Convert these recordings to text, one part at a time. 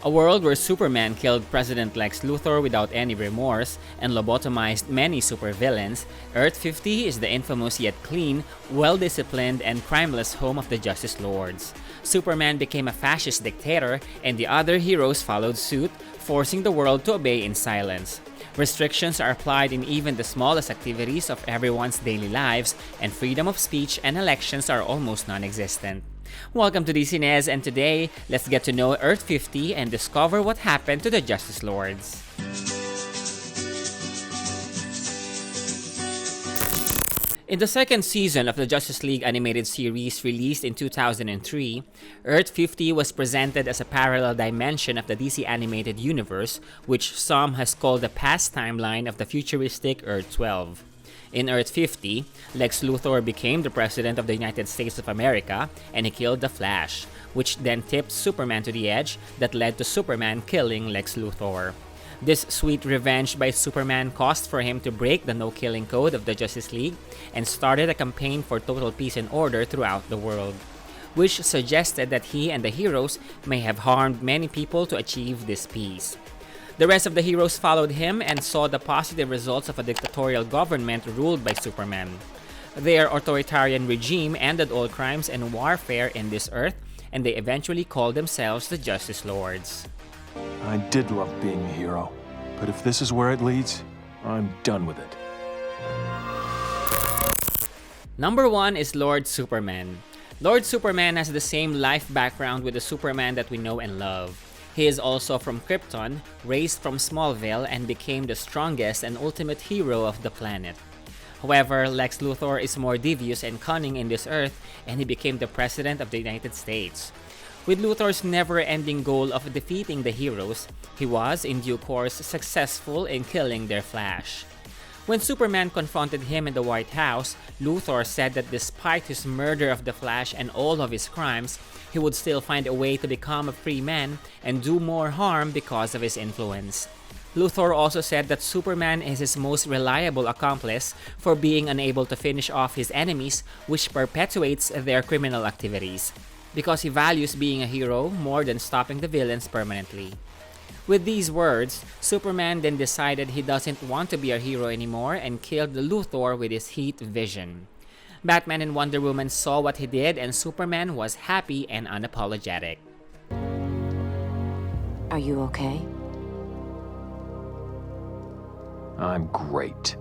A world where Superman killed President Lex Luthor without any remorse and lobotomized many supervillains, Earth 50 is the infamous yet clean, well-disciplined, and crimeless home of the Justice Lords. Superman became a fascist dictator, and the other heroes followed suit, forcing the world to obey in silence. Restrictions are applied in even the smallest activities of everyone's daily lives, and freedom of speech and elections are almost non-existent. Welcome to DCNES, and today, let's get to know Earth 50 and discover what happened to the Justice Lords. In the second season of the Justice League animated series released in 2003, Earth 50 was presented as a parallel dimension of the DC animated universe, which some has called the past timeline of the futuristic Earth 12. In Earth 50, Lex Luthor became the President of the United States of America, and he killed the Flash, which then tipped Superman to the edge that led to Superman killing Lex Luthor. This sweet revenge by Superman caused for him to break the no-killing code of the Justice League and started a campaign for total peace and order throughout the world, which suggested that he and the heroes may have harmed many people to achieve this peace. The rest of the heroes followed him and saw the positive results of a dictatorial government ruled by Superman. Their authoritarian regime ended all crimes and warfare in this Earth, and they eventually called themselves the Justice Lords. I did love being a hero, but if this is where it leads, I'm done with it. Number 1 is Lord Superman. Lord Superman has the same life background with the Superman that we know and love. He is also from Krypton, raised from Smallville, and became the strongest and ultimate hero of the planet. However, Lex Luthor is more devious and cunning in this Earth, and he became the President of the United States. With Luthor's never-ending goal of defeating the heroes, he was, in due course, successful in killing their Flash. When Superman confronted him in the White House, Luthor said that despite his murder of the Flash and all of his crimes, he would still find a way to become a free man and do more harm because of his influence. Luthor also said that Superman is his most reliable accomplice for being unable to finish off his enemies, which perpetuates their criminal activities, because he values being a hero more than stopping the villains permanently. With these words, Superman then decided he doesn't want to be a hero anymore and killed Luthor with his heat vision. Batman and Wonder Woman saw what he did, and Superman was happy and unapologetic. Are you okay? I'm great.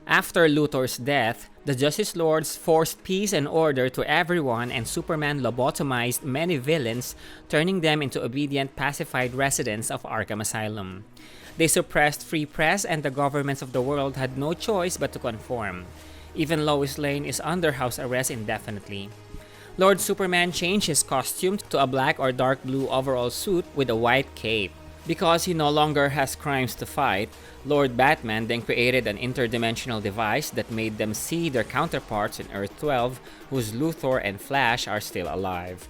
After Luthor's death, the Justice Lords forced peace and order to everyone, and Superman lobotomized many villains, turning them into obedient, pacified residents of Arkham Asylum. They suppressed free press, and the governments of the world had no choice but to conform. Even Lois Lane is under house arrest indefinitely. Lord Superman changed his costume to a black or dark blue overall suit with a white cape. Because he no longer has crimes to fight, Lord Batman then created an interdimensional device that made them see their counterparts in Earth 12, whose Luthor and Flash are still alive.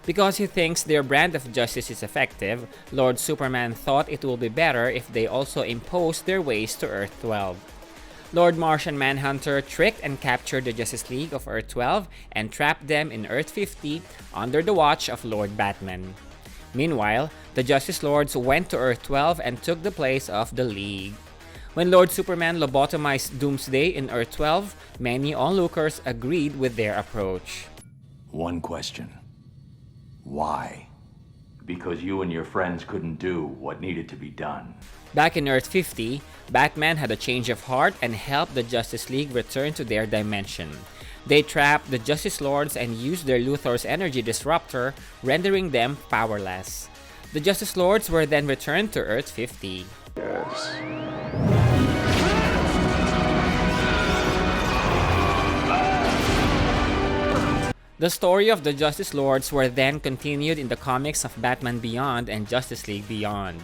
Because he thinks their brand of justice is effective, Lord Superman thought it would be better if they also imposed their ways to Earth 12. Lord Martian Manhunter tricked and captured the Justice League of Earth 12 and trapped them in Earth 50 under the watch of Lord Batman. Meanwhile, the Justice Lords went to Earth 12 and took the place of the League. When Lord Superman lobotomized Doomsday in Earth 12, many onlookers agreed with their approach. One question. Why? Because you and your friends couldn't do what needed to be done. Back in Earth 50, Batman had a change of heart and helped the Justice League return to their dimension. They trapped the Justice Lords and used their Luthor's energy disruptor, rendering them powerless. The Justice Lords were then returned to Earth 50. Yes. The story of the Justice Lords were then continued in the comics of Batman Beyond and Justice League Beyond.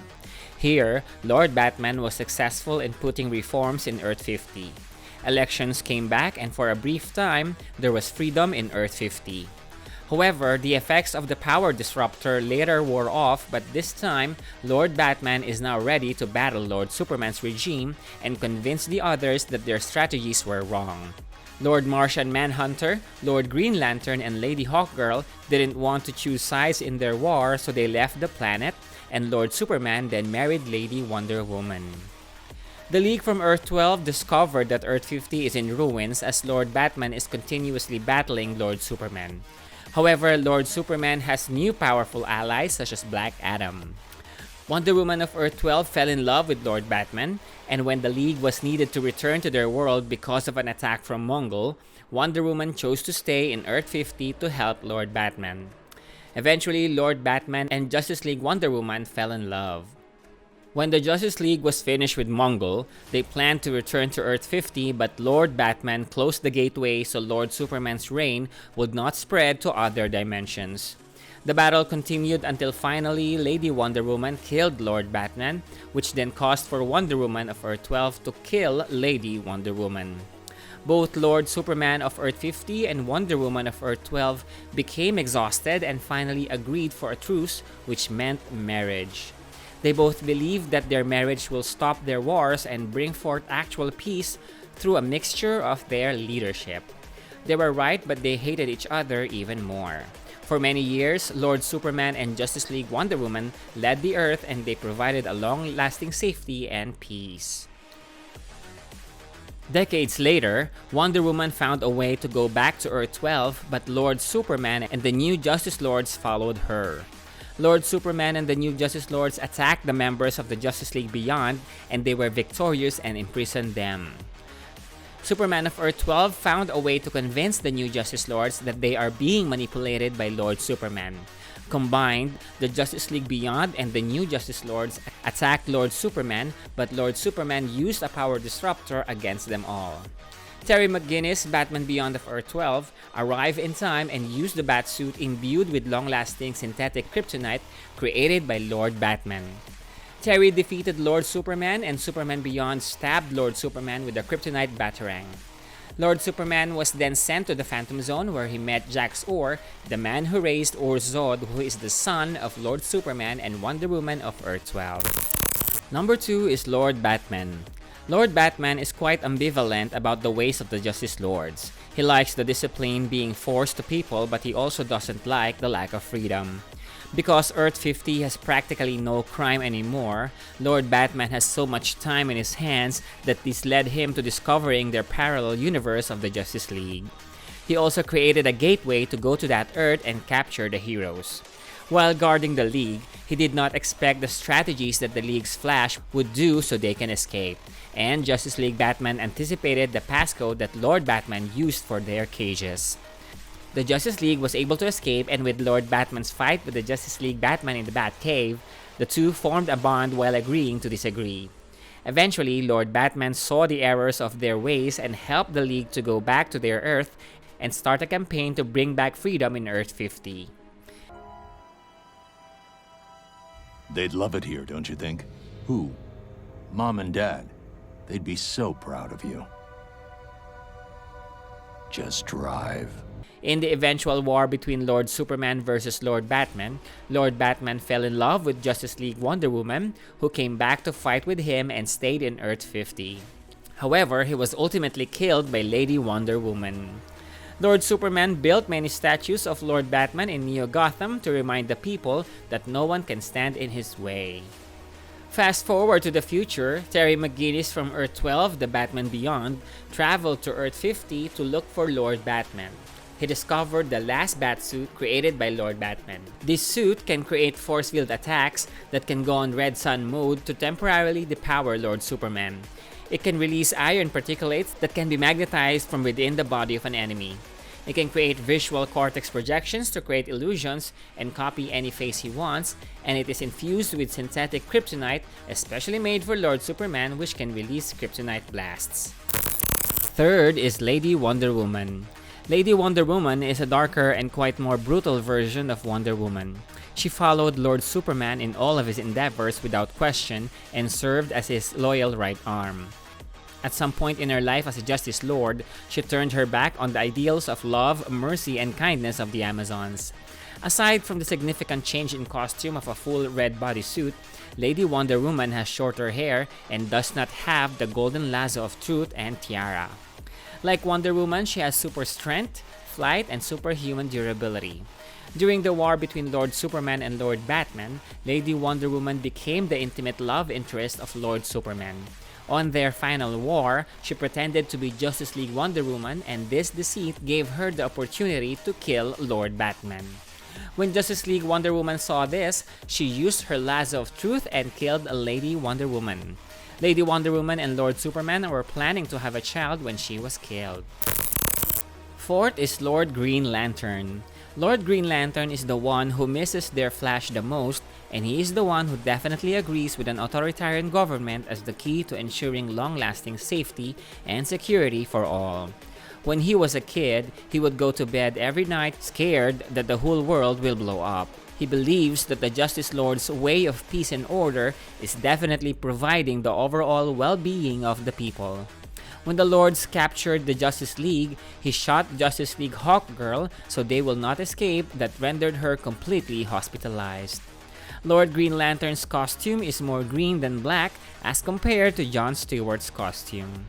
Here, Lord Batman was successful in putting reforms in Earth 50. Elections came back, and for a brief time, there was freedom in Earth 50. However, the effects of the power disruptor later wore off, but this time, Lord Batman is now ready to battle Lord Superman's regime and convince the others that their strategies were wrong. Lord Martian Manhunter, Lord Green Lantern, and Lady Hawkgirl didn't want to choose sides in their war, so they left the planet, and Lord Superman then married Lady Wonder Woman. The League from Earth-12 discovered that Earth-50 is in ruins as Lord Batman is continuously battling Lord Superman. However, Lord Superman has new powerful allies such as Black Adam. Wonder Woman of Earth-12 fell in love with Lord Batman, and when the League was needed to return to their world because of an attack from Mongol, Wonder Woman chose to stay in Earth-50 to help Lord Batman. Eventually, Lord Batman and Justice League Wonder Woman fell in love. When the Justice League was finished with Mongol, they planned to return to Earth-50, but Lord Batman closed the gateway so Lord Superman's reign would not spread to other dimensions. The battle continued until finally Lady Wonder Woman killed Lord Batman, which then caused for Wonder Woman of Earth-12 to kill Lady Wonder Woman. Both Lord Superman of Earth-50 and Wonder Woman of Earth-12 became exhausted and finally agreed for a truce, which meant marriage. They both believed that their marriage will stop their wars and bring forth actual peace through a mixture of their leadership. They were right, but they hated each other even more. For many years, Lord Superman and Justice League Wonder Woman led the Earth, and they provided a long-lasting safety and peace. Decades later, Wonder Woman found a way to go back to Earth-12, but Lord Superman and the new Justice Lords followed her. Lord Superman and the new Justice Lords attacked the members of the Justice League Beyond, and they were victorious and imprisoned them. Superman of Earth-12 found a way to convince the new Justice Lords that they are being manipulated by Lord Superman. Combined, the Justice League Beyond and the new Justice Lords attacked Lord Superman, but Lord Superman used a power disruptor against them all. Terri Mcginnis, Batman Beyond of Earth-12, arrived in time and used the Batsuit imbued with long-lasting synthetic kryptonite created by Lord Batman. Terri defeated Lord Superman, and Superman Beyond stabbed Lord Superman with a kryptonite batarang. Lord Superman was then sent to the Phantom Zone where he met Jax Orr, the man who raised Or-Zod, who is the son of Lord Superman and Wonder Woman of Earth-12. Number 2 is Lord Batman. Lord Batman is quite ambivalent about the ways of the Justice Lords. He likes the discipline being forced to people, but he also doesn't like the lack of freedom. Because Earth-50 has practically no crime anymore, Lord Batman has so much time in his hands that this led him to discovering their parallel universe of the Justice League. He also created a gateway to go to that Earth and capture the heroes. While guarding the League, he did not expect the strategies that the League's Flash would do so they can escape, and Justice League Batman anticipated the passcode that Lord Batman used for their cages. The Justice League was able to escape, and with Lord Batman's fight with the Justice League Batman in the Batcave, the two formed a bond while agreeing to disagree. Eventually, Lord Batman saw the errors of their ways and helped the League to go back to their Earth and start a campaign to bring back freedom in Earth-50. They'd love it here, don't you think? Who? Mom and Dad. They'd be so proud of you. Just drive. In the eventual war between Lord Superman versus Lord Batman fell in love with Justice League Wonder Woman, who came back to fight with him and stayed in Earth-50. However, he was ultimately killed by Lady Wonder Woman. Lord Superman built many statues of Lord Batman in Neo Gotham to remind the people that no one can stand in his way. Fast forward to the future, Terri Mcginnis from Earth-12, the Batman Beyond, traveled to Earth-50 to look for Lord Batman. He discovered the last Batsuit created by Lord Batman. This suit can create force field attacks that can go on Red Sun mode to temporarily depower Lord Superman. It can release iron particulates that can be magnetized from within the body of an enemy. It can create visual cortex projections to create illusions and copy any face he wants, and it is infused with synthetic kryptonite, especially made for Lord Superman, which can release kryptonite blasts. Third is Lady Wonder Woman. Lady Wonder Woman is a darker and quite more brutal version of Wonder Woman. She followed Lord Superman in all of his endeavors without question and served as his loyal right arm. At some point in her life as a Justice Lord, she turned her back on the ideals of love, mercy, and kindness of the Amazons. Aside from the significant change in costume of a full red bodysuit, Lady Wonder Woman has shorter hair and does not have the golden lasso of truth and tiara. Like Wonder Woman, she has super strength, flight, and superhuman durability. During the war between Lord Superman and Lord Batman, Lady Wonder Woman became the intimate love interest of Lord Superman. On their final war, she pretended to be Justice League Wonder Woman, and this deceit gave her the opportunity to kill Lord Batman. When Justice League Wonder Woman saw this, she used her lasso of truth and killed Lady Wonder Woman. Lady Wonder Woman and Lord Superman were planning to have a child when she was killed. Fourth is Lord Green Lantern. Lord Green Lantern is the one who misses their Flash the most, and he is the one who definitely agrees with an authoritarian government as the key to ensuring long-lasting safety and security for all. When he was a kid, he would go to bed every night scared that the whole world will blow up. He believes that the Justice Lord's way of peace and order is definitely providing the overall well-being of the people. When the Lords captured the Justice League, he shot Justice League Hawkgirl so they will not escape, that rendered her completely hospitalized. Lord Green Lantern's costume is more green than black as compared to Jon Stewart's costume.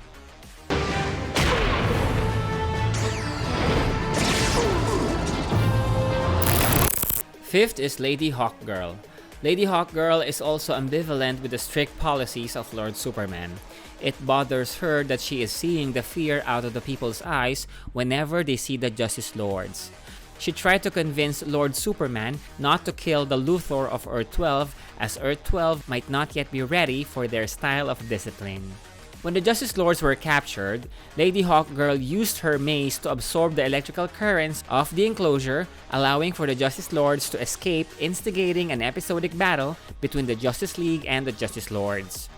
Fifth is Lady Hawkgirl. Lady Hawkgirl is also ambivalent with the strict policies of Lord Superman. It bothers her that she is seeing the fear out of the people's eyes whenever they see the Justice Lords. She tried to convince Lord Superman not to kill the Luthor of Earth-12, as Earth-12 might not yet be ready for their style of discipline. When the Justice Lords were captured, Lady Hawkgirl used her mace to absorb the electrical currents of the enclosure, allowing for the Justice Lords to escape, instigating an episodic battle between the Justice League and the Justice Lords.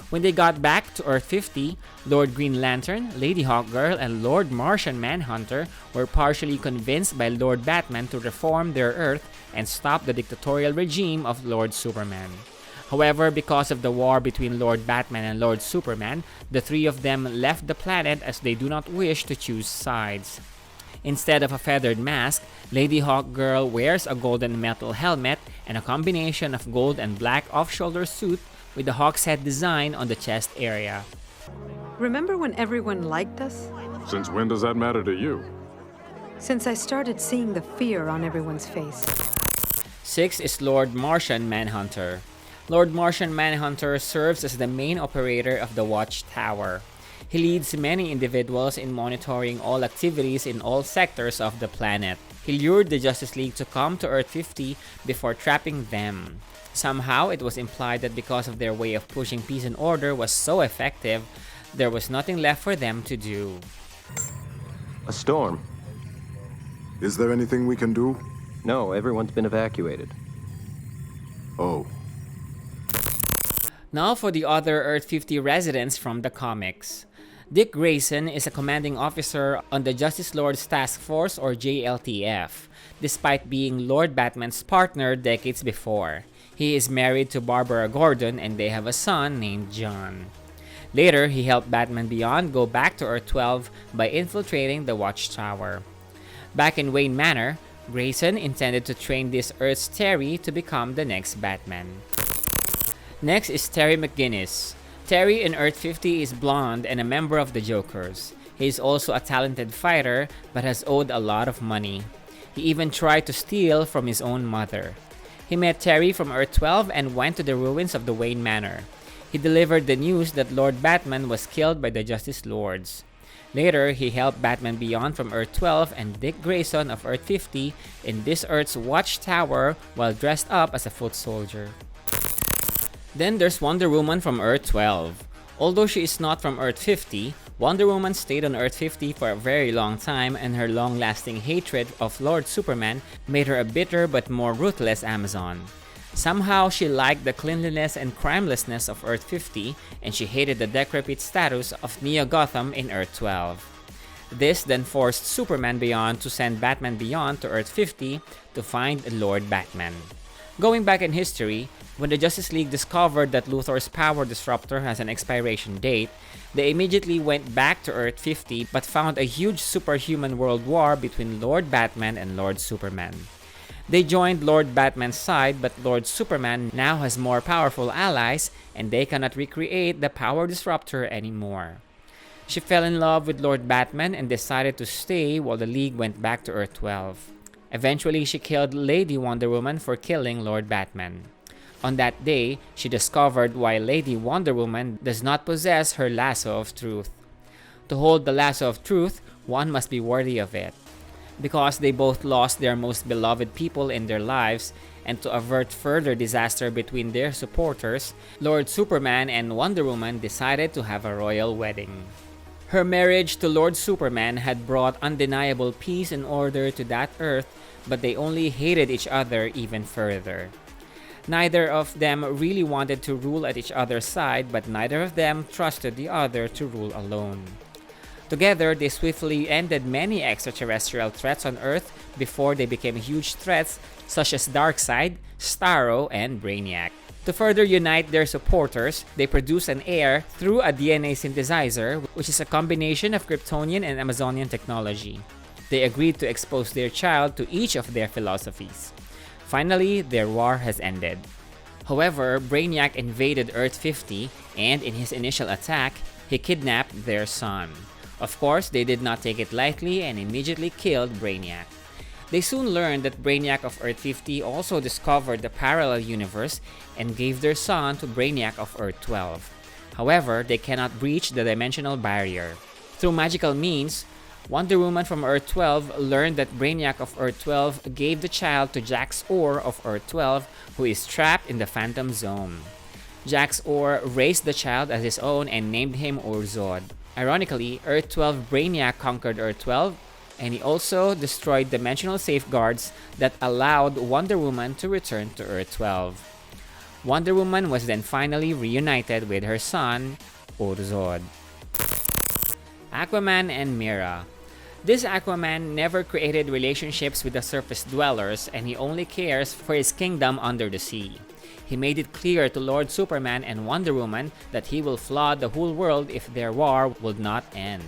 When they got back to Earth 50, Lord Green Lantern, Lady Hawkgirl, and Lord Martian Manhunter were partially convinced by Lord Batman to reform their Earth and stop the dictatorial regime of Lord Superman. However, because of the war between Lord Batman and Lord Superman, the three of them left the planet as they do not wish to choose sides. Instead of a feathered mask, Lady Hawkgirl wears a golden metal helmet and a combination of gold and black off-shoulder suit with the hawk's head design on the chest area. Remember when everyone liked us? Since when does that matter to you? Since I started seeing the fear on everyone's face. Sixth is Lord Martian Manhunter. Lord Martian Manhunter serves as the main operator of the Watchtower. He leads many individuals in monitoring all activities in all sectors of the planet. He lured the Justice League to come to Earth 50 before trapping them. Somehow, it was implied that because of their way of pushing peace and order was so effective, there was nothing left for them to do. A storm. Is there anything we can do? No, everyone's been evacuated. Oh. Now for the other Earth 50 residents from the comics. Dick Grayson is a commanding officer on the Justice Lord's Task Force, or JLTF, despite being Lord Batman's partner decades before. He is married to Barbara Gordon and they have a son named John. Later, he helped Batman Beyond go back to Earth-12 by infiltrating the Watchtower. Back in Wayne Manor, Grayson intended to train this Earth's Terri to become the next Batman. Next is Terri Mcginnis. Terri in Earth 50 is blonde and a member of the Jokers. He is also a talented fighter but has owed a lot of money. He even tried to steal from his own mother. He met Terri from Earth-12 and went to the ruins of the Wayne Manor. He delivered the news that Lord Batman was killed by the Justice Lords. Later, he helped Batman Beyond from Earth-12 and Dick Grayson of Earth 50 in this Earth's Watchtower while dressed up as a foot soldier. Then there's Wonder Woman from Earth-12. Although she is not from Earth 50, Wonder Woman stayed on Earth 50 for a very long time, and her long-lasting hatred of Lord Superman made her a bitter but more ruthless Amazon. Somehow, she liked the cleanliness and crimelessness of Earth 50, and she hated the decrepit status of Neo Gotham in Earth 12. This then forced Superman Beyond to send Batman Beyond to Earth 50 to find Lord Batman. Going back in history, when the Justice League discovered that Luthor's power disruptor has an expiration date, they immediately went back to Earth 50 but found a huge superhuman world war between Lord Batman and Lord Superman. They joined Lord Batman's side, but Lord Superman now has more powerful allies and they cannot recreate the power disruptor anymore. She fell in love with Lord Batman and decided to stay while the League went back to Earth 12. Eventually, she killed Lady Wonder Woman for killing Lord Batman. On that day, she discovered why Lady Wonder Woman does not possess her lasso of truth. To hold the lasso of truth, one must be worthy of it. Because they both lost their most beloved people in their lives, and to avert further disaster between their supporters, Lord Superman and Wonder Woman decided to have a royal wedding. Her marriage to Lord Superman had brought undeniable peace and order to that Earth, but they only hated each other even further. Neither of them really wanted to rule at each other's side, but neither of them trusted the other to rule alone. Together, they swiftly ended many extraterrestrial threats on Earth before they became huge threats such as Darkseid, Starro, and Brainiac. To further unite their supporters, they produced an heir through a DNA synthesizer, which is a combination of Kryptonian and Amazonian technology. They agreed to expose their child to each of their philosophies. Finally, their war has ended. However, Brainiac invaded Earth 50, and in his initial attack, he kidnapped their son. Of course, they did not take it lightly and immediately killed Brainiac. They soon learned that Brainiac of Earth 50 also discovered the parallel universe and gave their son to Brainiac of Earth 12. However, they cannot breach the dimensional barrier. Through magical means, Wonder Woman from Earth 12 learned that Brainiac of Earth 12 gave the child to Jax Orr of Earth 12, who is trapped in the Phantom Zone. Jax Orr raised the child as his own and named him Ur-Zod. Ironically, Earth 12 Brainiac conquered Earth 12, and he also destroyed dimensional safeguards that allowed Wonder Woman to return to Earth 12. Wonder Woman was then finally reunited with her son, Ur-Zod. Aquaman and Mera. This Aquaman never created relationships with the surface dwellers, and he only cares for his kingdom under the sea. He made it clear to Lord Superman and Wonder Woman that he will flood the whole world if their war would not end.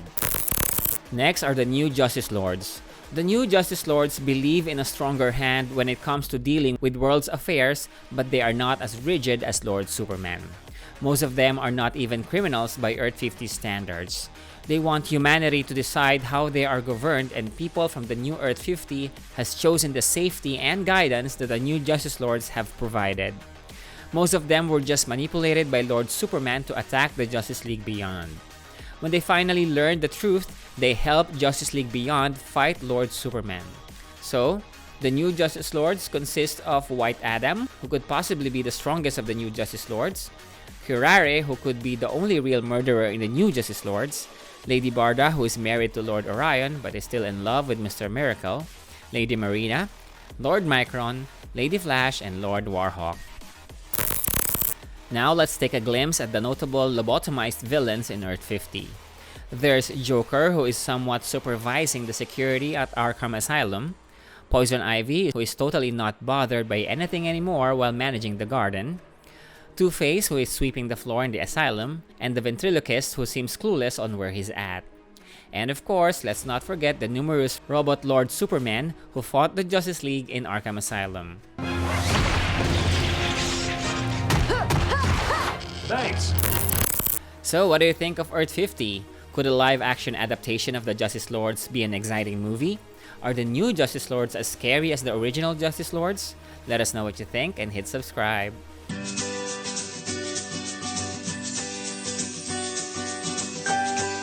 Next are the New Justice Lords. The New Justice Lords believe in a stronger hand when it comes to dealing with world's affairs, but they are not as rigid as Lord Superman. Most of them are not even criminals by Earth 50 standards. They want humanity to decide how they are governed, and people from the new Earth 50 has chosen the safety and guidance that the New Justice Lords have provided. Most of them were just manipulated by Lord Superman to attack the Justice League Beyond. When they finally learned the truth, they helped Justice League Beyond fight Lord Superman. So, the New Justice Lords consist of White Adam, who could possibly be the strongest of the New Justice Lords, Curare, who could be the only real murderer in the New Justice Lords, Lady Barda, who is married to Lord Orion but is still in love with Mr. Miracle, Lady Marina, Lord Micron, Lady Flash, and Lord Warhawk. Now let's take a glimpse at the notable lobotomized villains in Earth 50. There's Joker, who is somewhat supervising the security at Arkham Asylum, Poison Ivy, who is totally not bothered by anything anymore while managing the garden, Two-Face, who is sweeping the floor in the asylum, and the ventriloquist, who seems clueless on where he's at. And of course, let's not forget the numerous robot Lord Superman who fought the Justice League in Arkham Asylum. Thanks. So, what do you think of Earth 50? Could a live-action adaptation of the Justice Lords be an exciting movie? Are the new Justice Lords as scary as the original Justice Lords? Let us know what you think and hit subscribe.